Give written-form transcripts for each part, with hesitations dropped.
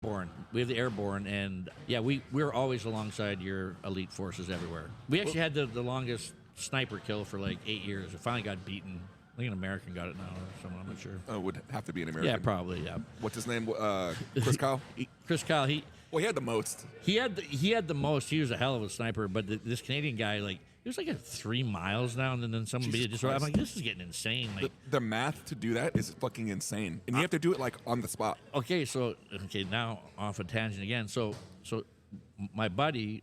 Airborne. We have the airborne, and yeah, we're always alongside your elite forces everywhere. We actually had the longest sniper kill for like 8 years. It finally got beaten. I think an American got it now or someone. I'm not sure. Oh, it would have to be an American. Yeah, probably. Yeah. What's his name? Chris Kyle. Chris Kyle. He had the most. He had the most. He was a hell of a sniper. But this Canadian guy, like, he was like at 3 miles now, and then someone beat it. Just I'm like, this is getting insane. Like the math to do that is fucking insane, and you have to do it like on the spot. Okay, now off a tangent again. So my buddy,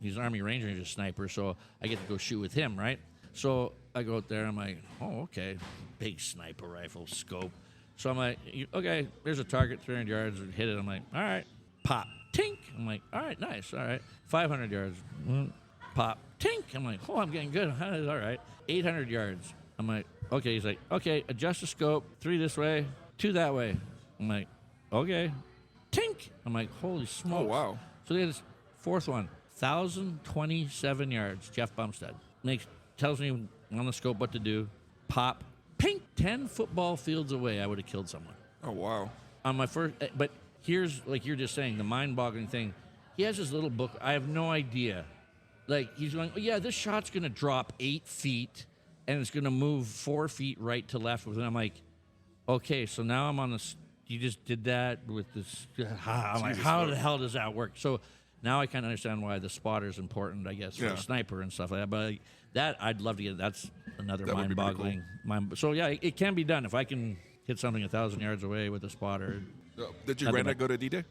he's an Army Ranger, he's a sniper, so I get to go shoot with him, right? So I go out there, I'm like, oh, okay, big sniper rifle, scope. So I'm like, okay, there's a target, 300 yards, hit it. I'm like, all right, pop, tink. I'm like, all right, nice, all right, 500 yards, pop, tink. I'm like, oh, I'm getting good. All right, 800 yards. I'm like, okay. He's like, okay, adjust the scope, 3 this way, 2 that way. I'm like, okay, tink. I'm like, holy smokes. Oh, wow. So they had this 4th one, 1,027 yards, Geoff Bumstead. Tells me on the scope what to do. Pop, pink, 10 football fields away, I would have killed someone. Oh, wow. On my first, but here's, like you're just saying, the mind-boggling thing. He has this little book. I have no idea. Like, he's going, oh, yeah, this shot's going to drop 8 feet, and it's going to move 4 feet right to left. And I'm like, okay, so now I'm on this. You just did that with this. I'm like, how the hell does that work? So now I kind of understand why the spotter is important, I guess, for a sniper and stuff like that. But like, that, I'd love to get. That's another mind-boggling. Cool. So, yeah, it can be done. If I can hit something 1,000 yards away with a spotter. Did your granddad go to D-Day?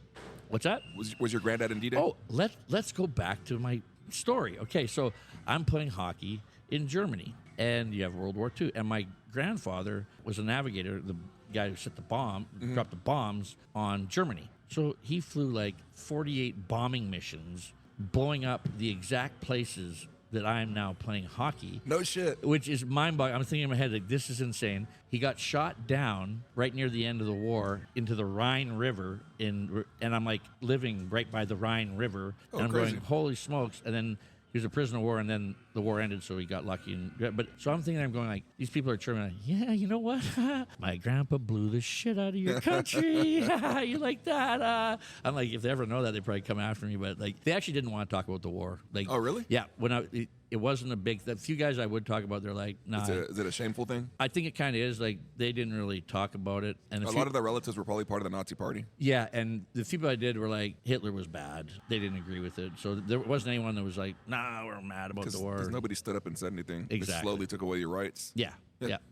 What's that? Was your granddad in D-Day? Oh, let's go back to my story. Okay, so I'm playing hockey in Germany, and you have World War II, and my grandfather was a navigator, the guy who set the bomb, dropped the bombs on Germany. So he flew like 48 bombing missions, blowing up the exact places that I am now playing hockey. No shit. Which is mind-boggling. I'm thinking in my head, like, this is insane. He got shot down right near the end of the war into the Rhine River, and I'm like living right by the Rhine River. Oh, and I'm crazy. going, holy smokes. And then he was a prisoner of war, and then the war ended, so he got lucky. But so I'm thinking, I'm going like, these people are chirping like, yeah, you know what? My grandpa blew the shit out of your country. You like that? I'm like, if they ever know that, they probably come after me. But like, they actually didn't want to talk about the war. Like, oh, really? Yeah. It wasn't a big. The few guys I would talk about, they're like, nah. Is it a shameful thing? I think it kind of is. Like, they didn't really talk about it. And a lot of their relatives were probably part of the Nazi Party. Yeah, and the people I did were like, Hitler was bad. They didn't agree with it. So there wasn't anyone that was like, nah, we're mad about the war. Because nobody stood up and said anything. Exactly. They slowly took away your rights. Yeah.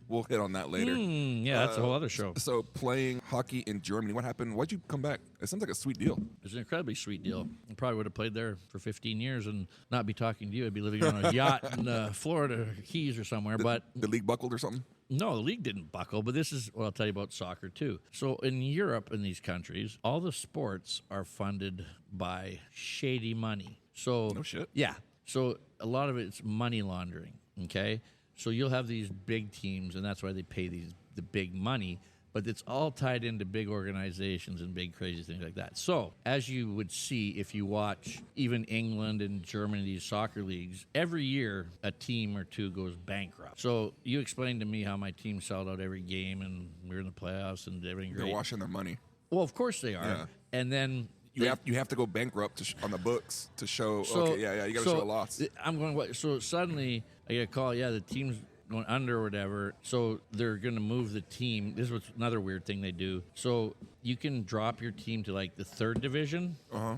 We'll hit on that later. Yeah, that's a whole other show. So playing hockey in Germany, what happened? Why'd you come back? It sounds like a sweet deal. It's an incredibly sweet deal. I probably would have played there for 15 years and not be talking to you. I'd be living on a yacht in Florida Keys or somewhere. But the league buckled or something? No, the league didn't buckle, but this is what I'll tell you about soccer, too. So in Europe, in these countries, all the sports are funded by shady money. So no shit. Yeah. So a lot of it's money laundering, okay? So you'll have these big teams, and that's why they pay the big money, but it's all tied into big organizations and big crazy things like that. So as you would see if you watch even England and Germany, these soccer leagues, every year a team or two goes bankrupt. So you explained to me how my team sold out every game, and we're in the playoffs and everything great. They're washing their money. Well, of course they are. Yeah. And then you have to go bankrupt on the books to show. You got to show a loss. I'm going. What? So suddenly I get a call. Yeah, the team's going under or whatever. So they're going to move the team. This was another weird thing they do. So you can drop your team to like the 3rd division,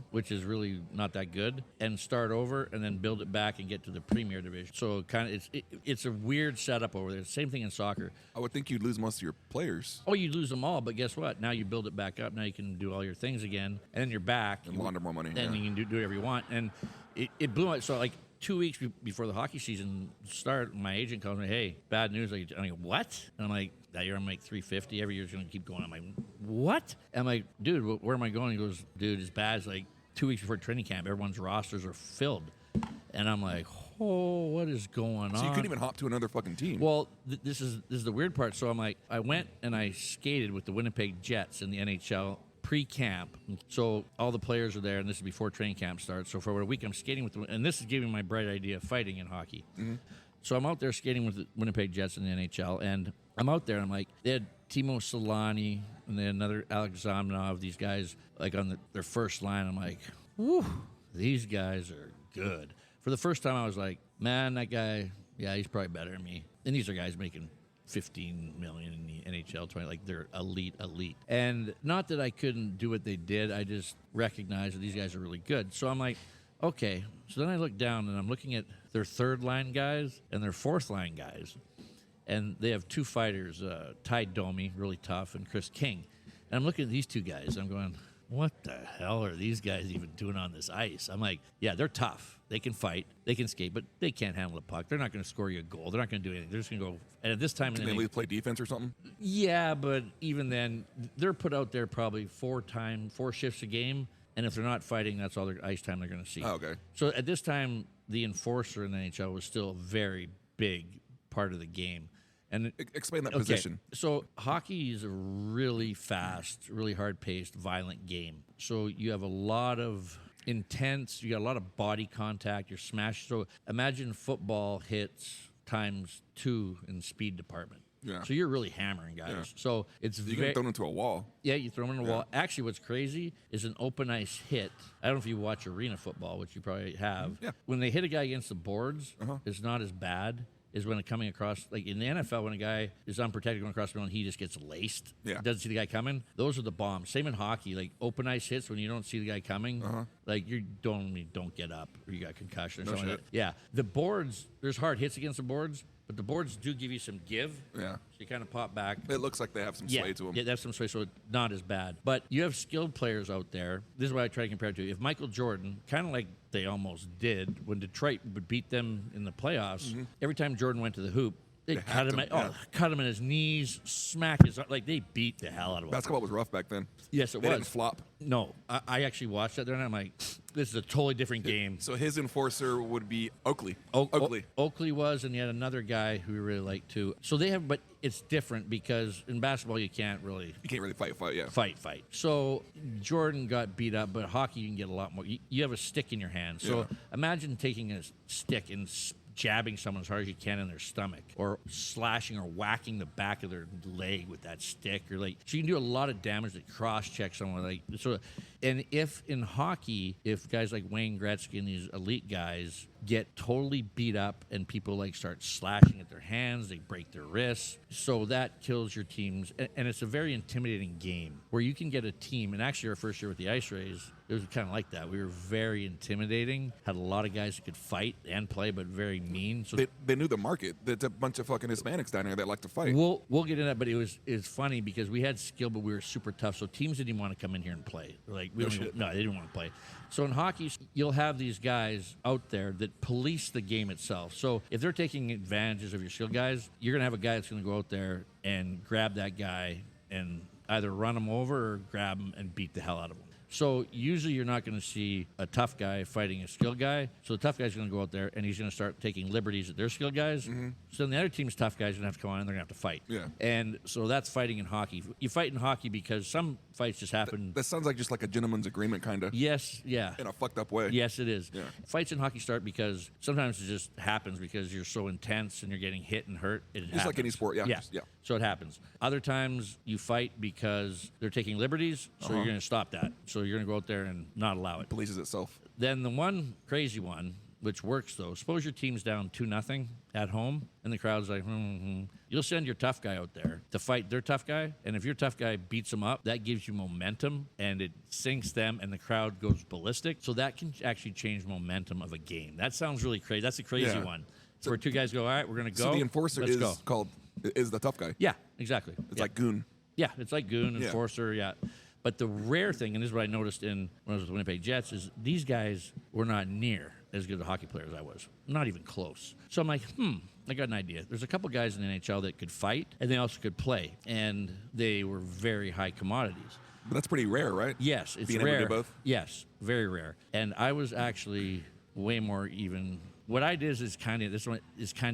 which is really not that good, and start over and then build it back and get to the Premier Division. So kind of it's a weird setup over there. Same thing in soccer. I would think you'd lose most of your players. Oh, you lose them all, but guess what? Now you build it back up. Now you can do all your things again, and then you're back. And launder more money. And you can do whatever you want. And it blew up. So like 2 weeks before the hockey season started, my agent calls me, hey, bad news. I'm like, what? And I'm like, that year I'm like $350. Every year's going to keep going. I'm like, what? And I'm like, dude, where am I going? He goes, dude, it's bad. It's like 2 weeks before training camp. Everyone's rosters are filled. And I'm like, oh, what is going on? So you couldn't even hop to another fucking team. Well, this is the weird part. So I'm like, I went and I skated with the Winnipeg Jets in the NHL pre-camp. So all the players are there, and this is before training camp starts. So for a week, I'm skating with them, and this is giving me my bright idea of fighting in hockey. So I'm out there skating with the Winnipeg Jets in the NHL, and I'm out there, and I'm like, they had Timo Solani, and then another Alex Zamenov. These guys, like on their first line, I'm like, whew, these guys are good. For the first time, I was like, man, that guy, yeah, he's probably better than me. And these are guys making $15 million in the NHL 20, like they're elite. And not that I couldn't do what they did, I just recognized that these guys are really good. So I'm like, okay. So then I look down and I'm looking at their third line guys and their fourth line guys. And they have two fighters, Ty Domi, really tough, and Chris King. And I'm looking at these two guys. I'm going, what the hell are these guys even doing on this ice? I'm like, yeah, they're tough. They can fight. They can skate, but they can't handle the puck. They're not going to score you a goal. They're not going to do anything. They're just going to go. And at this time, Can they play defense or something? Yeah, but even then, they're put out there probably 4 shifts a game. And if they're not fighting, that's all their ice time they're going to see. Oh, okay. So at this time, the enforcer in the NHL was still a very big part of the game. And explain that position. So hockey is a really fast, really hard-paced, violent game. So you have a lot of intense, you got a lot of body contact, you're smashed. So imagine football hits times 2 in speed department. Yeah. So you're really hammering guys. Yeah. So it's you get thrown into a wall. Yeah, you throw them in a wall. Actually, what's crazy is an open ice hit. I don't know if you watch arena football, which you probably have. Yeah. When they hit a guy against the boards, it's not as bad is when it's coming across, like in the NFL, when a guy is unprotected going across the field and he just gets laced, doesn't see the guy coming, those are the bombs. Same in hockey, like open ice hits when you don't see the guy coming, like you don't get up or you got concussion or something like that. Yeah, the boards, there's hard hits against the boards, but the boards do give you some give. Yeah. So you kind of pop back. It looks like they have some sway to them. Yeah, they have some sway, so it's not as bad. But you have skilled players out there. This is what I try to compare it to. If Michael Jordan, kind of like they almost did when Detroit would beat them in the playoffs, every time Jordan went to the hoop, they cut him. Cut him in his knees, smack his, like they beat the hell out of him. Basketball was rough back then. Yes, it they was. Didn't flop. No, I actually watched that there, and I'm like, this is a totally different game. So his enforcer would be Oakley. Oakley was, and yet another guy who we really like too. So they have, but it's different because in basketball you can't really fight. So Jordan got beat up, but hockey you can get a lot more. You have a stick in your hand. So imagine taking a stick and jabbing someone as hard as you can in their stomach, or slashing or whacking the back of their leg with that stick, or like, so you can do a lot of damage to cross-check someone. Like, so, and if in hockey, if guys like Wayne Gretzky and these elite guys get totally beat up and people like start slashing at their hands, they break their wrists, so that kills your teams. And it's a very intimidating game where you can get a team, and actually our first year with the Ice Rays, it was kind of like that. We were very intimidating, had a lot of guys that could fight and play, but very mean. So they knew the market. There's a bunch of fucking Hispanics down there that like to fight. We'll get into that, but it's funny because we had skill, but we were super tough. So teams didn't even want to come in here and play. Like they didn't want to play. So in hockey, you'll have these guys out there that police the game itself. So if they're taking advantages of your skill guys, you're going to have a guy that's going to go out there and grab that guy and either run him over or grab him and beat the hell out of him. So usually you're not going to see a tough guy fighting a skilled guy. So the tough guy's going to go out there and he's going to start taking liberties at their skilled guys. So then the other team's tough guys are going to have to come on and they're going to have to fight. Yeah. And so that's fighting in hockey. You fight in hockey because some fights just happen. That sounds like just like a gentleman's agreement kind of. Yes, yeah. In a fucked up way. Yes, it is. Yeah. Fights in hockey start because sometimes it just happens because you're so intense and you're getting hit and hurt. It just happens. like any sport, yeah. So it happens. Other times you fight because they're taking liberties, so you're going to stop that. So you're going to go out there and not allow it. Polices itself. Then the one crazy one, which works though, suppose your team's down 2-0 at home, and the crowd's like, You'll send your tough guy out there to fight their tough guy, and if your tough guy beats them up, that gives you momentum, and it sinks them, and the crowd goes ballistic. So that can actually change momentum of a game. That sounds really crazy. That's a crazy one. So where two guys go, all right, we're going to go. So the enforcer Let's is go. is the tough guy. Yeah, exactly. It's like goon. Yeah, it's like goon, enforcer, But the rare thing, and this is what I noticed when I was with the Winnipeg Jets, is these guys were not near as good a hockey player as I was. Not even close. So I'm like, I got an idea. There's a couple guys in the NHL that could fight, and they also could play. And they were very high commodities. But that's pretty rare, right? Yes, it's Being rare. able to do both? Yes, very rare. And I was actually way more even. What I did is kind of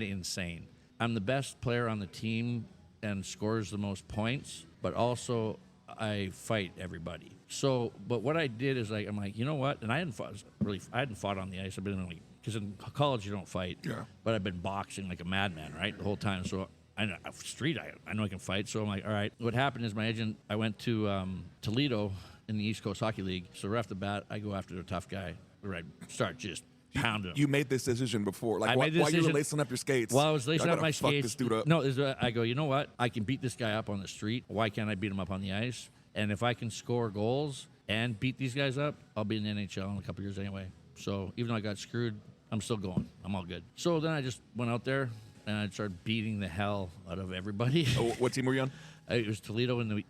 insane. I'm the best player on the team and scores the most points, but also I fight everybody. So, but what I did is I'm like, you know what? And I hadn't fought on the ice. I've been because in college you don't fight. Yeah. But I've been boxing like a madman, right, the whole time. So I know street. I know I can fight. So I'm like, all right. What happened is my agent. I went to Toledo in the East Coast Hockey League. So right off the bat, I go after the tough guy. Where I start just pounding him. You made this decision before, like I made this while you were decision lacing up your skates. While I was lacing up my fuck skates. This dude up. No, I go. You know what? I can beat this guy up on the street. Why can't I beat him up on the ice? And if I can score goals and beat these guys up, I'll be in the NHL in a couple years anyway. So even though I got screwed, I'm still going. I'm all good. So then I just went out there and I started beating the hell out of everybody. Oh, what team were you on? It was Toledo in the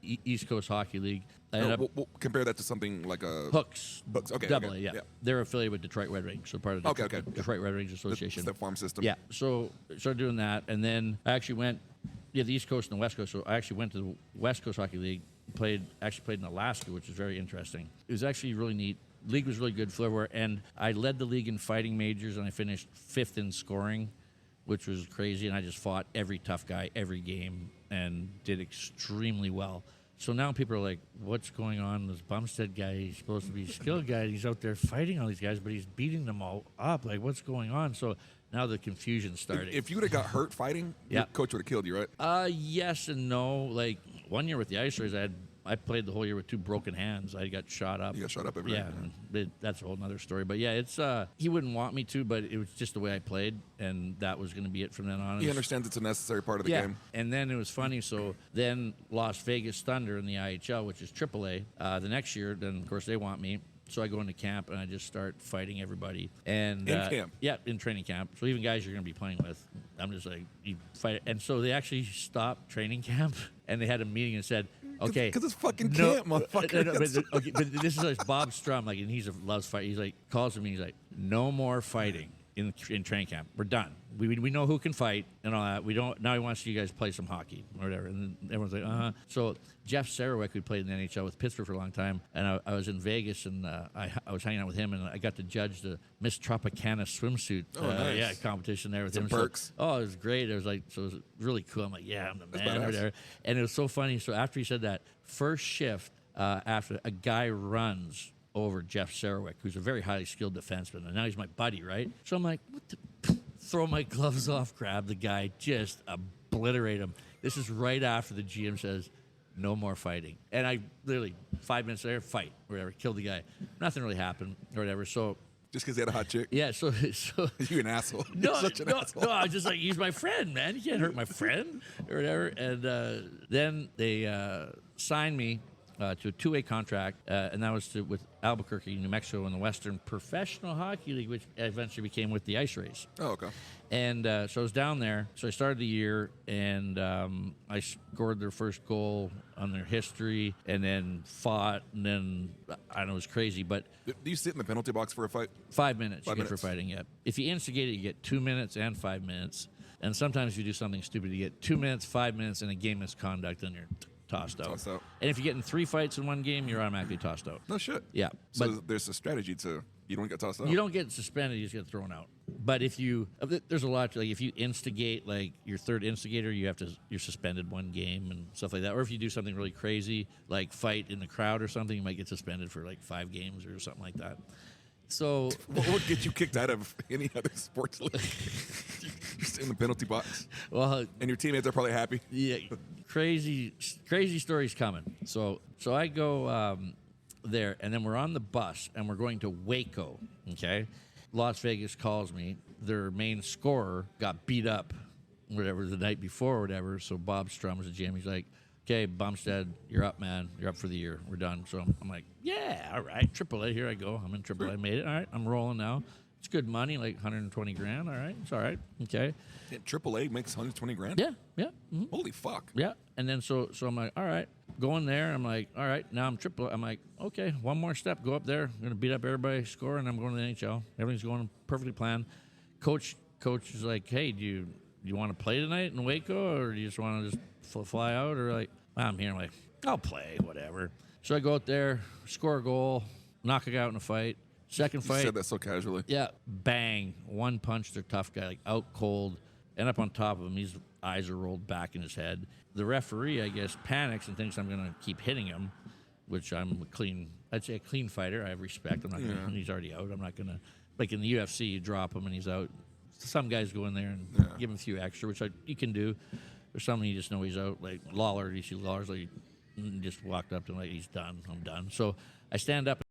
East Coast Hockey League. I ended up We'll compare that to something like a Hooks. Okay. Double okay. A, yeah. They're affiliated with Detroit Red Wings, so part of the Detroit Red Wings Association. It's the farm system. Yeah. So started doing that, and then I actually went, the East Coast and the West Coast. So I actually went to the West Coast Hockey League. Played in Alaska, which is very interesting. It was actually really neat. League was really good for everywhere, and I led the league in fighting majors, and I finished 5th in scoring, which was crazy. And I just fought every tough guy every game and did extremely well. So now people are like, what's going on? This Bumstead guy, he's supposed to be a skilled guy. He's out there fighting all these guys, but he's beating them all up. Like, what's going on? So now the confusion's starting. If you would have got hurt fighting, your coach would have killed you, right? Yes and no. Like, one year with the Ice Rays, I played the whole year with 2 broken hands. I got shot up. You got shot up every Yeah, that's a whole other story. But yeah, it's he wouldn't want me to, but it was just the way I played, and that was going to be it from then on. He understands it's a necessary part of the game. And then it was funny. So then Las Vegas Thunder in the IHL, which is AAA, the next year, then of course they want me. So I go into camp and I just start fighting everybody. And in camp? Yeah, in training camp. So even guys you're going to be playing with, I'm just like, you fight. And so they actually stopped training camp and they had a meeting and said, okay. Because it's fucking camp, motherfucker. But this is like Bob Strum, like, and loves fight. He's like, calls to me, he's like, no more fighting in training camp. We're done. We know who can fight and all that. We don't. Now he wants you guys to play some hockey or whatever. And then everyone's like, So Geoff Sarowick, who played in the NHL with Pittsburgh for a long time, and I was in Vegas and I was hanging out with him and I got to judge the Miss Tropicana swimsuit nice. competition there with him. Perks. So, it was great. It was like, so it was really cool. I'm like, yeah, I'm the man or whatever. And it was so funny. So after he said that, first shift, after a guy runs over Geoff Sarowick, who's a very highly skilled defenseman, and now he's my buddy, right? So I'm like, what the? Throw my gloves off, grab the guy, just obliterate him. This is right after the GM says, no more fighting. And I literally, 5 minutes later, fight, or whatever, kill the guy. Nothing really happened, or whatever. So just because he had a hot chick? Yeah, so you an asshole. No, You're such an asshole. No, I was just like, he's my friend, man. You can't hurt my friend, or whatever. And then they signed me to a 2-way contract, and that was with Albuquerque, New Mexico, in the Western Professional Hockey League, which eventually became with the Ice Rays. Oh, okay. And so I was down there. So I started the year, and I scored their first goal on their history, and then fought, and then, I don't know, it was crazy. But do you sit in the penalty box for a fight? 5 minutes 5 you get for fighting, yeah. If you instigate it, you get 2 minutes and 5 minutes. And sometimes if you do something stupid, you get 2 minutes, 5 minutes, and a game misconduct, and you're tossed out. And if you get in 3 fights in one game, you're automatically tossed out. No shit. Yeah. So there's a strategy to, you don't get tossed out. You don't get suspended, you just get thrown out. But if you, there's a lot, like if you instigate, like your third instigator, you're suspended 1 game and stuff like that. Or if you do something really crazy, like fight in the crowd or something, you might get suspended for like 5 games or something like that. So what would get you kicked out of any other sports league? You're in the penalty box. Well, and your teammates are probably happy. Yeah, crazy stories coming. So I go there, and then we're on the bus, and we're going to Waco. Okay, Las Vegas calls me. Their main scorer got beat up, whatever, the night before, or whatever. So Bob Strum was the GM. He's like, okay, Bumstead, you're up, man. You're up for the year. We're done. So I'm like, yeah, all right. AAA, here I go. I'm in AAA. Made it. All right, I'm rolling now. It's good money, like 120 grand. All right, it's all right. Okay. Yeah, AAA makes 120 grand? Yeah. Mm-hmm. Holy fuck. Yeah. And then so I'm like, all right. Going there, I'm like, all right, now I'm AAA. I'm like, okay, one more step. Go up there. I'm going to beat up everybody, score, and I'm going to the NHL. Everything's going perfectly planned. Coach is like, hey, do you want to play tonight in Waco, or do you just want to just fly out? Or like, I'm here. I'm like, I'll play, whatever. So I go out there, score a goal, knock a guy out in a fight. Second fight. You said that so casually. Yeah, bang. One punch, their tough guy, like out cold. End up on top of him. His eyes are rolled back in his head. The referee, I guess, panics and thinks I'm going to keep hitting him, which I'd say a clean fighter. I have respect. I'm not going to, he's already out. I'm not going to, like in the UFC, you drop him and he's out. some guys go in there and give him a few extra, which you can do. There's some you just know he's out. Like Lawler, you see Lawler's like just walked up to him like he's done. I'm done. So I stand up.